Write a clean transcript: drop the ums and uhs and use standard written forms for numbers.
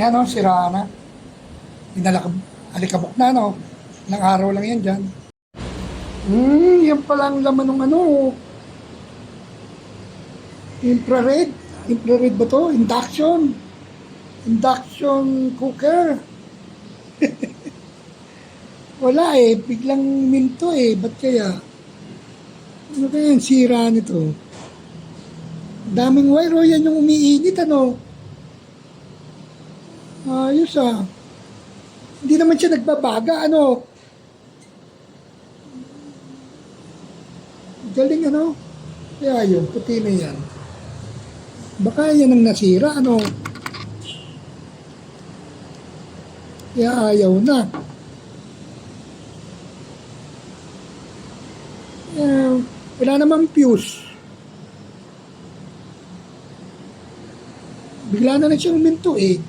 Ayan o, sira na. Alikabok na, no? Ilang araw lang yan dyan. Yan pala ang laman ng ano. Infrared. Infrared ba to? Induction. Induction cooker. Wala eh. Biglang minto eh. Ba't kaya? Ano kaya yung sira nito? Daming wire o. Yan yung umiinit ano. Ayos ah. Hindi naman siya nagbabaga ano. Galing ano. Kaya yun. Puti na yan. Baka yan ang nasira ano. Kaya ayaw na. Wala namang fuse. Bigla na lang siyang minto eh.